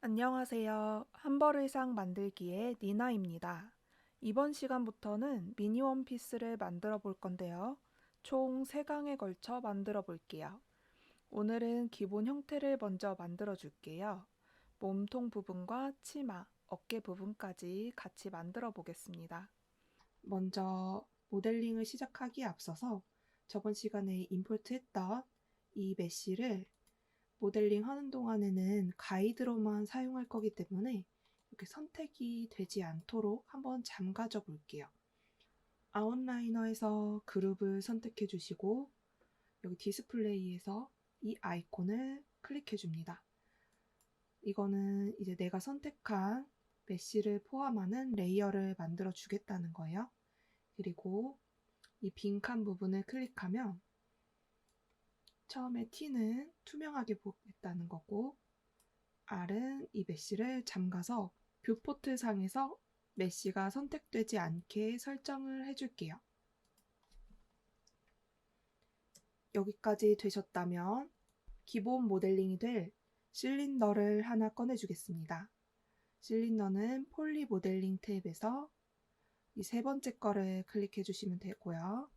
안녕하세요. 한벌 의상 만들기의 니나입니다. 이번 시간부터는 미니 원피스를 만들어 볼 건데요. 총 3강에 걸쳐 만들어 볼게요. 오늘은 기본 형태를 먼저 만들어 줄게요. 몸통 부분과 치마, 어깨 부분까지 같이 만들어 보겠습니다. 먼저 모델링을 시작하기에 앞서서 저번 시간에 임포트했던 이 메쉬를 모델링 하는 동안에는 가이드로만 사용할 거기 때문에 이렇게 선택이 되지 않도록 한번 잠가줘 볼게요. 아웃라이너에서 그룹을 선택해 주시고 여기 디스플레이에서 이 아이콘을 클릭해 줍니다. 이거는 이제 내가 선택한 메쉬를 포함하는 레이어를 만들어 주겠다는 거예요. 그리고 이 빈칸 부분을 클릭하면 처음에 T는 투명하게 보겠다는 거고 R은 이 메쉬를 잠가서 뷰포트 상에서 메쉬가 선택되지 않게 설정을 해줄게요. 여기까지 되셨다면 기본 모델링이 될 실린더를 하나 꺼내주겠습니다. 실린더는 폴리 모델링 탭에서 이 3번째 거를 클릭해 주시면 되고요.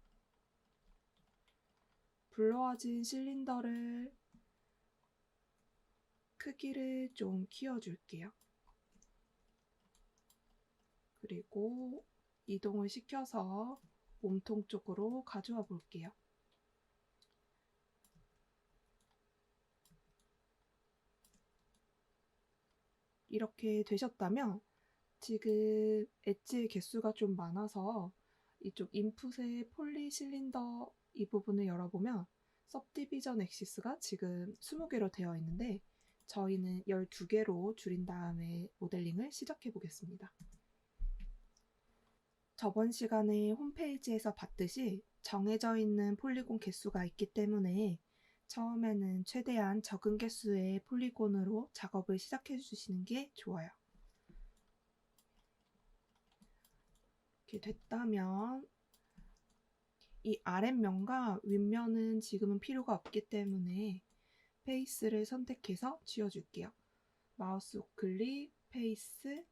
불러와진 실린더를 크기를 좀 키워줄게요. 그리고 이동을 시켜서 몸통 쪽으로 가져와 볼게요. 이렇게 되셨다면 지금 엣지의 개수가 좀 많아서 이쪽 인풋의 폴리 실린더 이 부분을 열어보면 सब디비전 액시스가 지금 20개로 되어 있는데 저희는 12개로 줄인 다음에 모델링을 시작해 보겠습니다. 저번 시간에 홈페이지에서 봤듯이 정해져 있는 폴리곤 개수가 있기 때문에 처음에는 최대한 적은 개수의 폴리곤으로 작업을 시작해 주시는 게 좋아요. 이렇게 됐다면 이 아랫면과 윗면은 지금은 필요가 없기 때문에 페이스를 선택해서 지워줄게요. 마우스 우클릭, 페이스,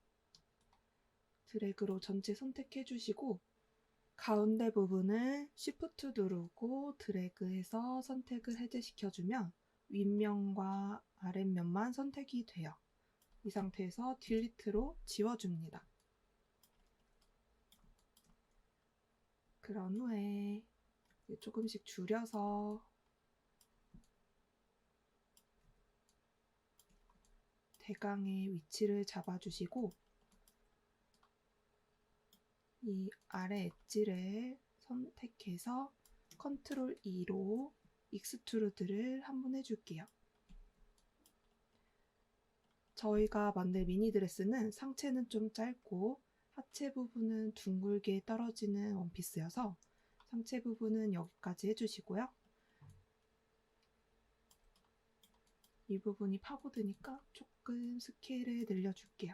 드래그로 전체 선택해 주시고 가운데 부분을 Shift 누르고 드래그해서 선택을 해제시켜주면 윗면과 아랫면만 선택이 돼요. 이 상태에서 딜리트로 지워줍니다. 그런 후에 조금씩 줄여서 대강의 위치를 잡아주시고 이 아래 엣지를 선택해서 컨트롤 E로 익스트루드를 한번 해줄게요. 저희가 만들 미니 드레스는 상체는 좀 짧고 하체 부분은 둥글게 떨어지는 원피스여서 상체 부분은 여기까지 해주시고요. 이 부분이 파고드니까 조금 스케일을 늘려줄게요.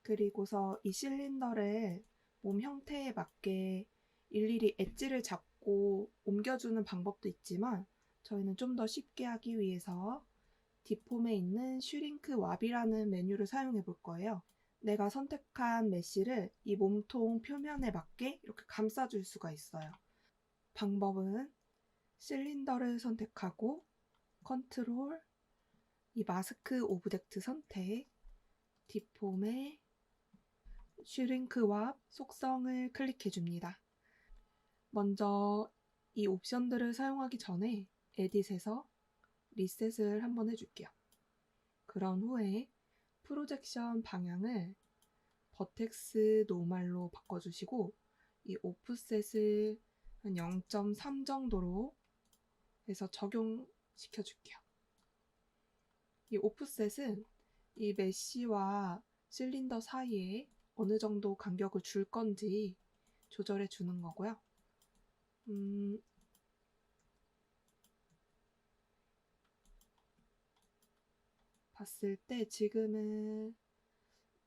그리고서 이 실린더를 몸 형태에 맞게 일일이 엣지를 잡고 옮겨주는 방법도 있지만 저희는 좀 더 쉽게 하기 위해서 뒷폼에 있는 슈링크 왑이라는 메뉴를 사용해 볼 거예요. 내가 선택한 메쉬를 이 몸통 표면에 맞게 이렇게 감싸줄 수가 있어요. 방법은 실린더를 선택하고 컨트롤, 이 마스크 오브젝트 선택, 뒷폼에 슈링크와 속성을 클릭해 줍니다. 먼저 이 옵션들을 사용하기 전에 에딧에서 리셋을 한번 해줄게요. 그런 후에 프로젝션 방향을 버텍스 노멀로 바꿔주시고 이 오프셋을 한 0.3 정도로 해서 적용시켜 줄게요. 이 오프셋은 이 메쉬와 실린더 사이에 어느 정도 간격을 줄 건지 조절해 주는 거고요. 봤을 때 지금은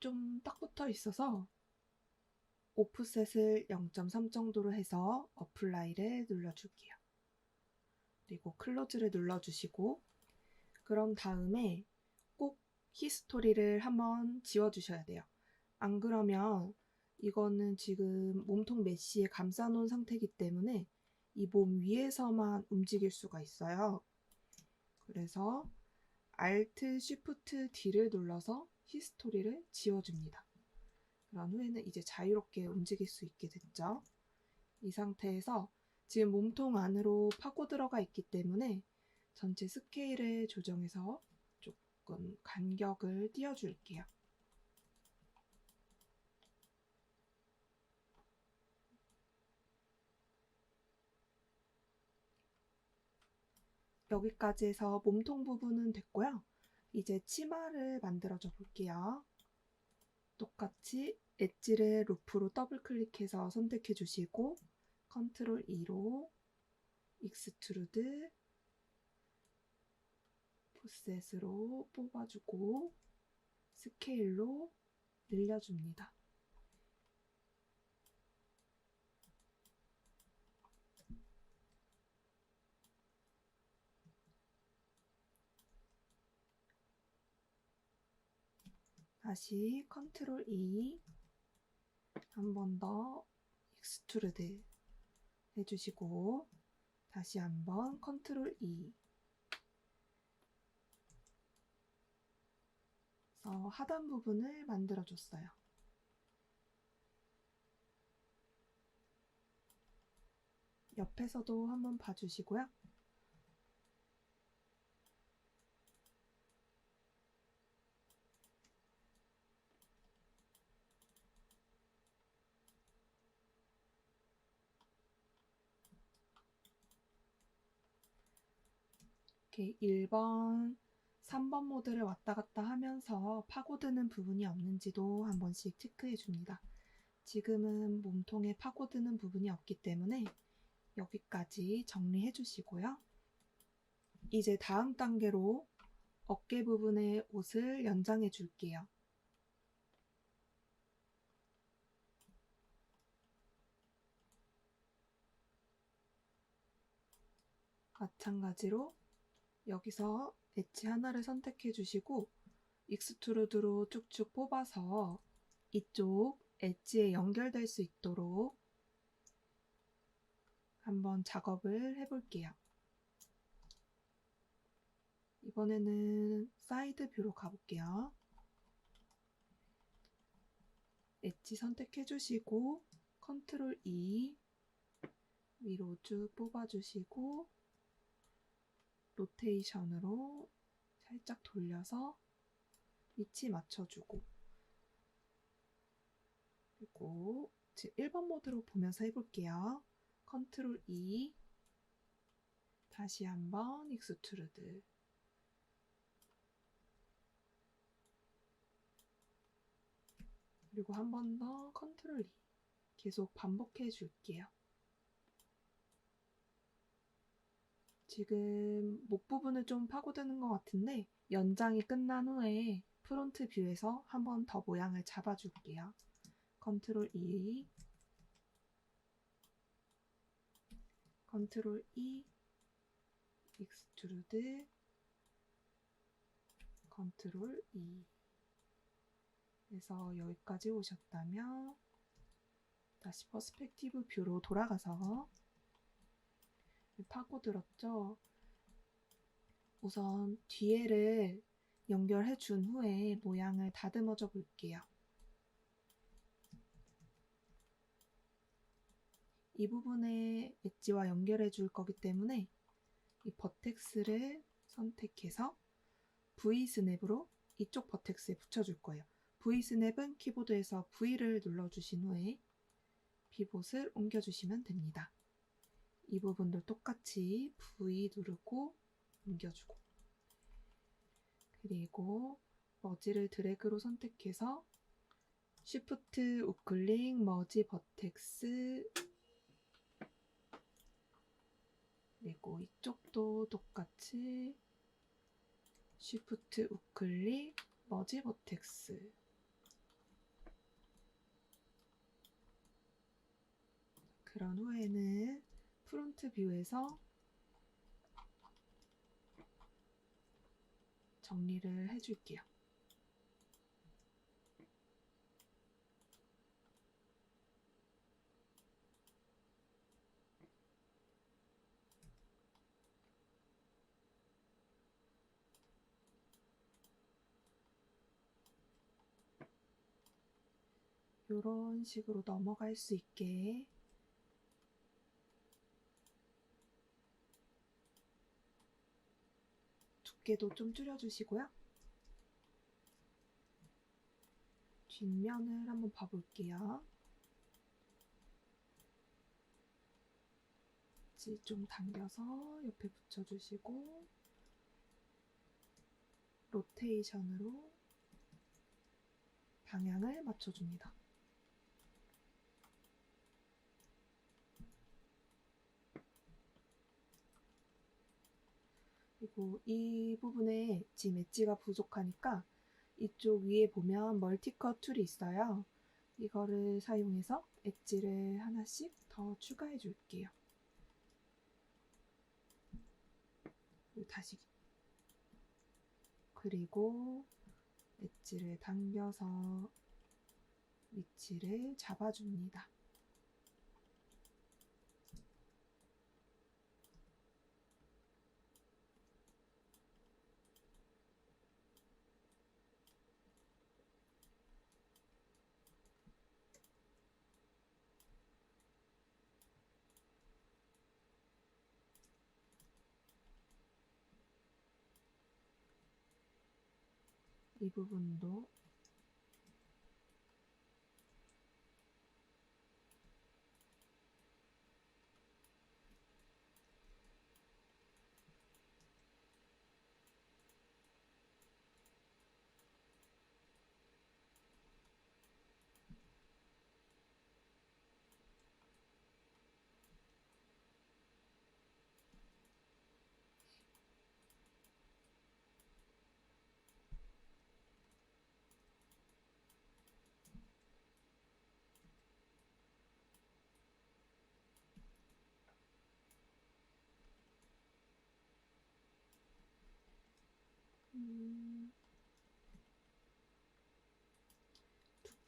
좀 딱 붙어 있어서 오프셋을 0.3 정도로 해서 어플라이를 눌러줄게요. 그리고 클로즈를 눌러주시고 그런 다음에 꼭 히스토리를 한번 지워주셔야 돼요. 안 그러면 이거는 지금 몸통 메쉬에 감싸놓은 상태이기 때문에 이 몸 위에서만 움직일 수가 있어요. 그래서 Alt Shift D를 눌러서 히스토리를 지워줍니다. 그런 후에는 이제 자유롭게 움직일 수 있게 됐죠. 이 상태에서 지금 몸통 안으로 파고 들어가 있기 때문에 전체 스케일을 조정해서 조금 간격을 띄워줄게요. 여기까지 해서 몸통 부분은 됐고요. 이제 치마를 만들어줘 볼게요. 똑같이 엣지를 루프로 더블 클릭해서 선택해 주시고 컨트롤 2로 익스트루드 푸셋으로 뽑아주고 스케일로 늘려줍니다. 다시 컨트롤 2 한 번 더 익스트루드 해주시고 다시 한번 컨트롤 2 그래서 하단 부분을 만들어줬어요. 옆에서도 한번 봐주시고요. 이렇게 1번, 3번 모드를 왔다 갔다 하면서 파고드는 부분이 없는지도 한 번씩 체크해 줍니다. 지금은 몸통에 파고드는 부분이 없기 때문에 여기까지 정리해 주시고요. 이제 다음 단계로 어깨 부분의 옷을 연장해 줄게요. 마찬가지로 여기서 엣지 하나를 선택해 주시고 익스트루드로 쭉쭉 뽑아서 이쪽 엣지에 연결될 수 있도록 한번 작업을 해볼게요. 이번에는 사이드 뷰로 가볼게요. 엣지 선택해 주시고 컨트롤 2 위로 쭉 뽑아주시고 로테이션으로 살짝 돌려서 위치 맞춰주고 그리고 지금 1번 모드로 보면서 해볼게요. 컨트롤 2 다시 한번 익스트루드 그리고 한 번 더 컨트롤 2 계속 반복해 줄게요. 지금 목 부분을 좀 파고드는 것 같은데 연장이 끝난 후에 프론트 뷰에서 한 번 더 모양을 잡아줄게요. 컨트롤 2 컨트롤 2 익스트루드 컨트롤 2 그래서 여기까지 오셨다면 다시 퍼스펙티브 뷰로 돌아가서 파고들었죠. 우선 뒤에를 연결해 준 후에 모양을 다듬어줘 볼게요. 이 부분에 엣지와 연결해 줄 거기 때문에 이 버텍스를 선택해서 V 스냅으로 이쪽 버텍스에 붙여줄 거예요. V 스냅은 키보드에서 V를 눌러주신 후에 피봇을 옮겨주시면 됩니다. 이 부분도 똑같이 V 누르고 옮겨주고 그리고 머지를 드래그로 선택해서 쉬프트 우클릭 머지 버텍스, 그리고 이쪽도 똑같이 쉬프트 우클릭 머지 버텍스. 그런 후에는 프론트 뷰에서 정리를 해줄게요. 이런 식으로 넘어갈 수 있게 두께도 좀 줄여주시고요. 뒷면을 한번 봐볼게요. 좀 당겨서 옆에 붙여주시고 로테이션으로 방향을 맞춰줍니다. 그리고 이 부분에 지금 엣지가 부족하니까 이쪽 위에 보면 멀티컷 툴이 있어요. 이거를 사용해서 엣지를 하나씩 더 추가해 줄게요. 다시 그리고 엣지를 당겨서 위치를 잡아줍니다. 이 부분도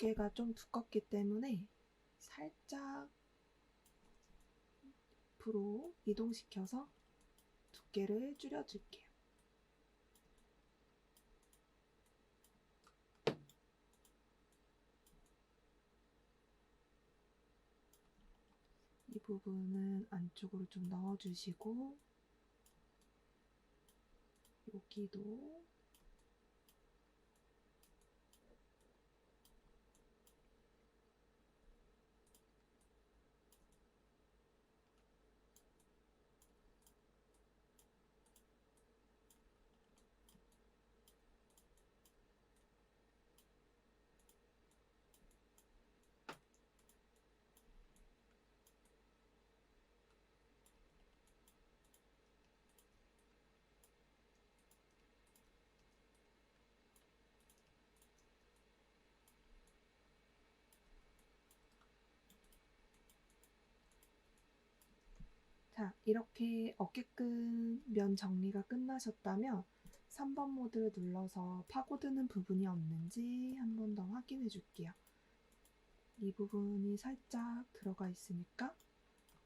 두께가 좀 두껍기 때문에 살짝 앞으로 이동시켜서 두께를 줄여줄게요. 이 부분은 안쪽으로 좀 넣어주시고 여기도 자, 이렇게 어깨끈 면 정리가 끝나셨다면 3번 모드를 눌러서 파고드는 부분이 없는지 한 번 더 확인해 줄게요. 이 부분이 살짝 들어가 있으니까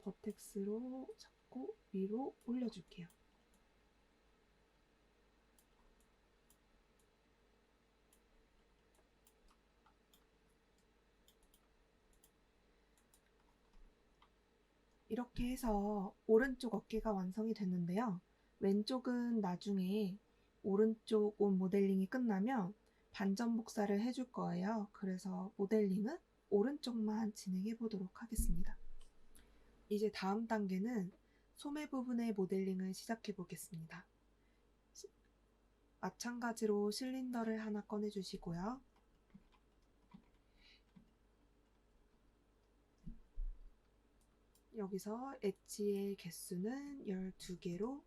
버텍스로 잡고 위로 올려줄게요. 이렇게 해서 오른쪽 어깨가 완성이 됐는데요. 왼쪽은 나중에 오른쪽 옷 모델링이 끝나면 반전 복사를 해줄 거예요. 그래서 모델링은 오른쪽만 진행해 보도록 하겠습니다. 이제 다음 단계는 소매 부분의 모델링을 시작해 보겠습니다. 마찬가지로 실린더를 하나 꺼내 주시고요. 여기서 엣지의 개수는 12개로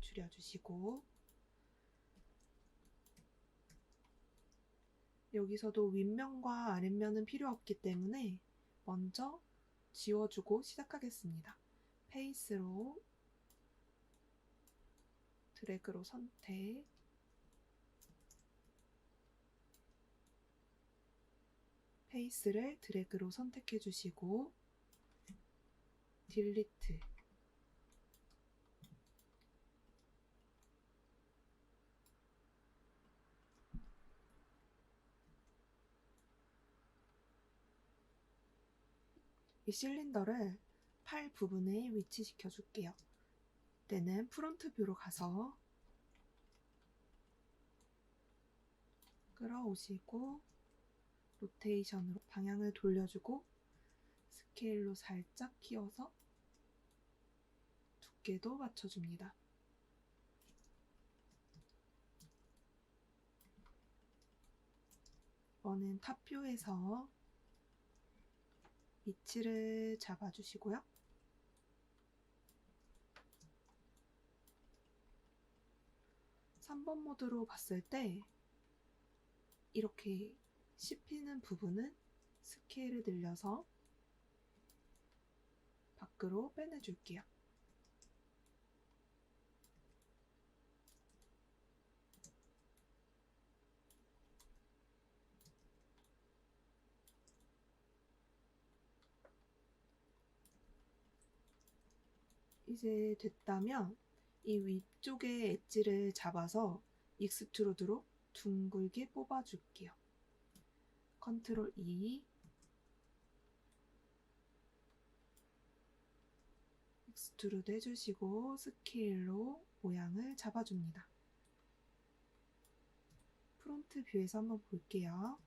줄여주시고, 여기서도 윗면과 아랫면은 필요 없기 때문에 먼저 지워주고 시작하겠습니다. 페이스로 드래그로 선택, 페이스를 드래그로 선택해 주시고 딜리트, 이 실린더를 팔 부분에 위치시켜 줄게요. 이때는 프론트 뷰로 가서 끌어오시고 로테이션으로 방향을 돌려주고 스케일로 살짝 키워서 두께도 맞춰줍니다. 이번엔 탑뷰에서 위치를 잡아주시고요. (3번) 모드로 봤을 때 이렇게 씹히는 부분은 스케일을 늘려서 밖으로 빼내줄게요. 이제 됐다면 이 위쪽의 엣지를 잡아서 익스트루드로 둥글게 뽑아줄게요. 컨트롤 E, 익스트루드 해주시고 스케일로 모양을 잡아줍니다. 프론트 뷰에서 한번 볼게요.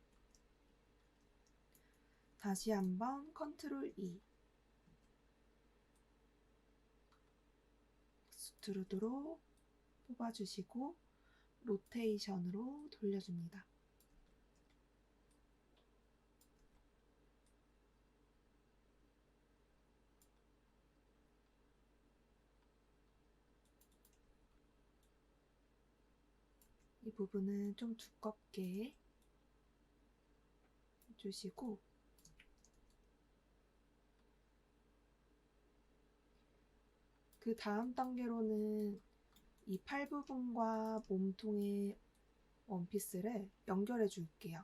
다시 한번 컨트롤 E, 익스트루드로 뽑아주시고 로테이션으로 돌려줍니다. 이 부분은 좀 두껍게 해주시고 그 다음 단계로는 이 팔 부분과 몸통의 원피스를 연결해 줄게요.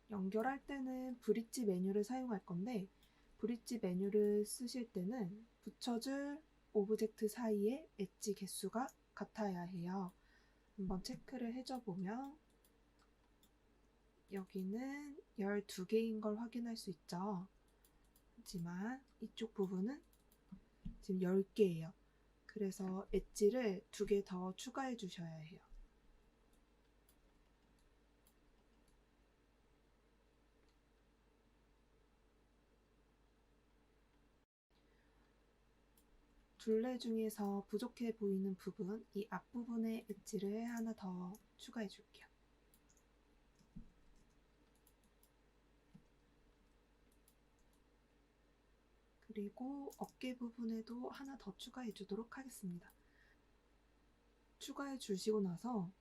연결할 때는 브릿지 메뉴를 사용할 건데 브릿지 메뉴를 쓰실 때는 붙여줄 오브젝트 사이의 엣지 개수가 같아야 해요. 한번 체크를 해줘 보면 여기는 12개인 걸 확인할 수 있죠. 하지만 이쪽 부분은 지금 10개예요. 그래서 엣지를 2개 더 추가해 주셔야 해요. 둘레 중에서 부족해 보이는 부분, 이 앞부분의 엣지를 하나 더 추가해 줄게요. 그리고 어깨 부분에도 하나 더 추가해 주도록 하겠습니다. 추가해 주시고 나서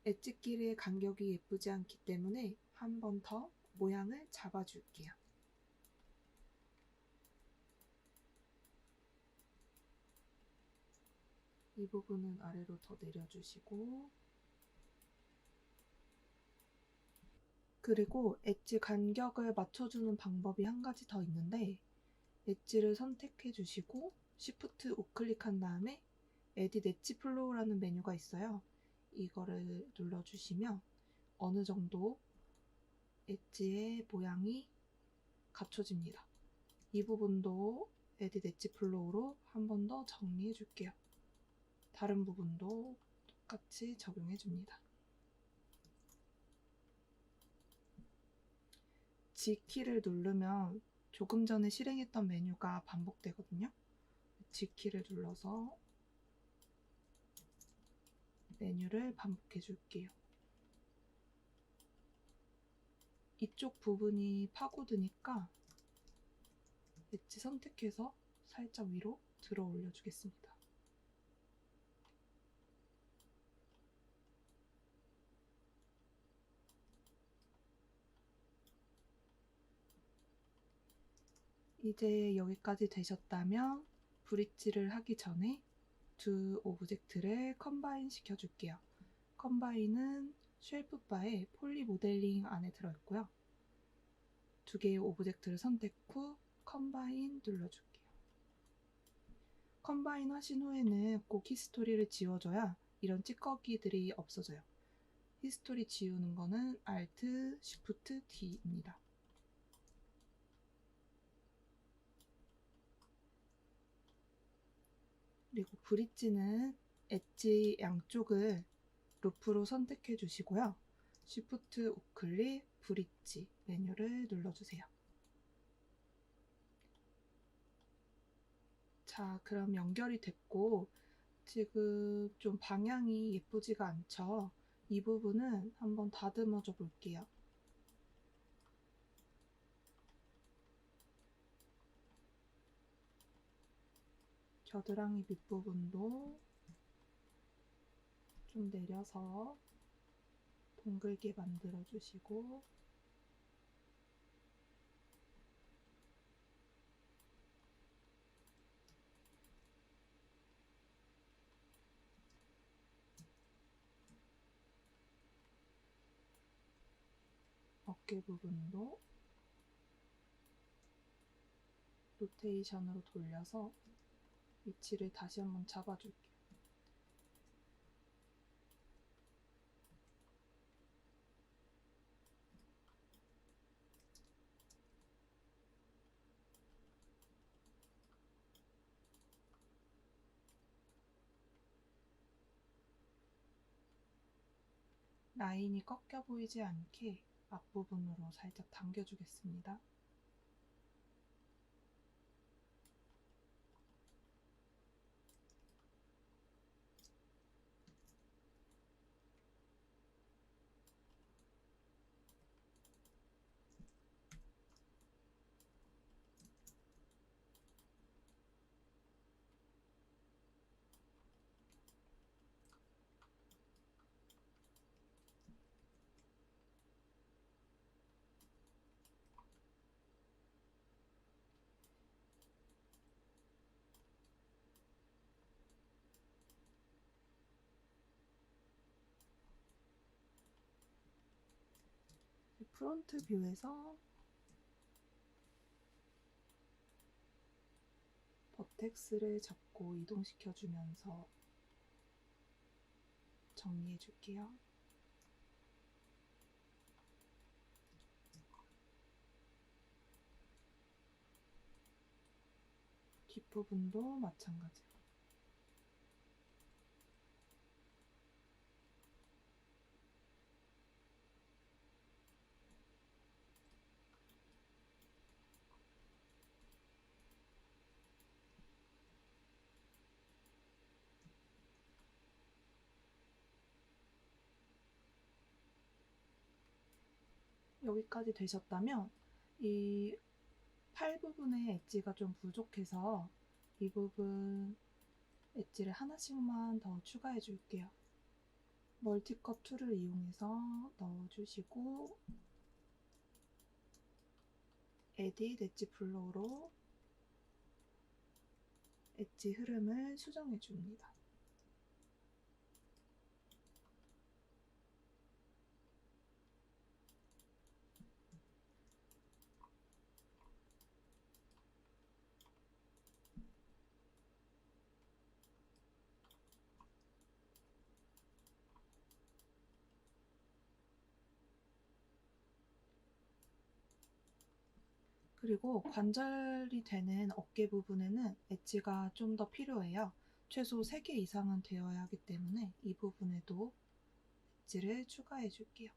엣지 길이의 간격이 예쁘지 않기 때문에 한 번 더 모양을 잡아 줄게요. 이 부분은 아래로 더 내려주시고 그리고 엣지 간격을 맞춰주는 방법이 한 가지 더 있는데 엣지를 선택해 주시고 Shift 우클릭한 다음에 Edit 엣지 플로우라는 메뉴가 있어요. 이거를 눌러주시면 어느 정도 엣지의 모양이 갖춰집니다. 이 부분도 Edit 엣지 플로우로 한 번 더 정리해 줄게요. 다른 부분도 똑같이 적용해 줍니다. G키를 누르면 조금 전에 실행했던 메뉴가 반복되거든요. G키를 눌러서 메뉴를 반복해 줄게요. 이쪽 부분이 파고드니까 엣지 선택해서 살짝 위로 들어 올려주겠습니다. 이제 여기까지 되셨다면 브릿지를 하기 전에 두 오브젝트를 컴바인 시켜줄게요. 컴바인은 쉘프바의 폴리 모델링 안에 들어있고요. 두 개의 오브젝트를 선택 후 컴바인 눌러줄게요. 컴바인 하신 후에는 꼭 히스토리를 지워줘야 이런 찌꺼기들이 없어져요. 히스토리 지우는 거는 Alt, Shift, D입니다. 그리고 브릿지는 엣지 양쪽을 루프로 선택해 주시고요. Shift 우클릭 브릿지 메뉴를 눌러주세요. 자, 그럼 연결이 됐고 지금 좀 방향이 예쁘지가 않죠? 이 부분은 한번 다듬어줘 볼게요. 겨드랑이 밑부분도 좀 내려서 동글게 만들어 주시고 어깨 부분도 로테이션으로 돌려서 위치를 다시 한번 잡아줄게요. 라인이 꺾여 보이지 않게 앞부분으로 살짝 당겨주겠습니다. 프론트 뷰에서 버텍스를 잡고 이동시켜주면서 정리해줄게요. 뒷부분도 마찬가지로. 여기까지 되셨다면 이 팔 부분의 엣지가 좀 부족해서 이 부분 엣지를 하나씩만 더 추가해 줄게요. 멀티컷 툴을 이용해서 넣어주시고 에딧 엣지 블로우로 엣지 흐름을 수정해 줍니다. 그리고 관절이 되는 어깨 부분에는 엣지가 좀 더 필요해요. 최소 3개 이상은 되어야 하기 때문에 이 부분에도 엣지를 추가해 줄게요.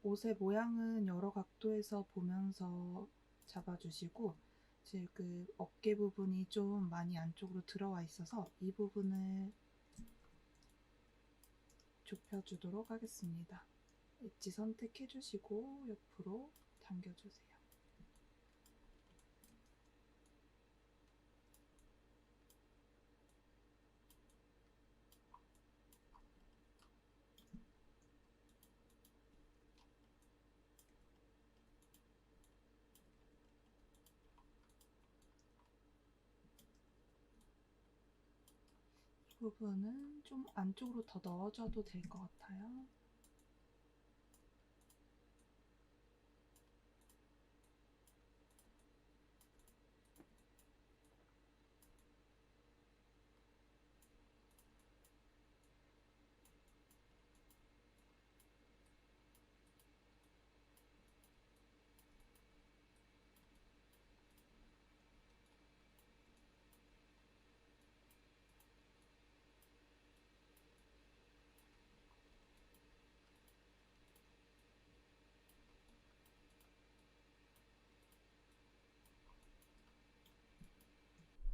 옷의 모양은 여러 각도에서 보면서 잡아주시고, 지금 어깨 부분이 좀 많이 안쪽으로 들어와 있어서 이 부분을 좁혀주도록 하겠습니다. 엣지 선택해주시고 옆으로 당겨주세요. 이 부분은 좀 안쪽으로 더 넣어줘도 될 것 같아요.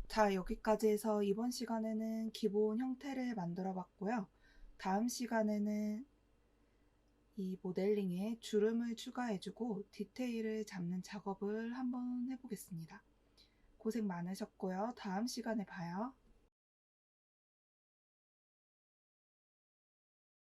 자, 여기까지 해서 이번 시간에는 기본 형태를 만들어 봤고요. 다음 시간에는 이 모델링에 주름을 추가해주고 디테일을 잡는 작업을 한번 해보겠습니다. 고생 많으셨고요. 다음 시간에 봐요.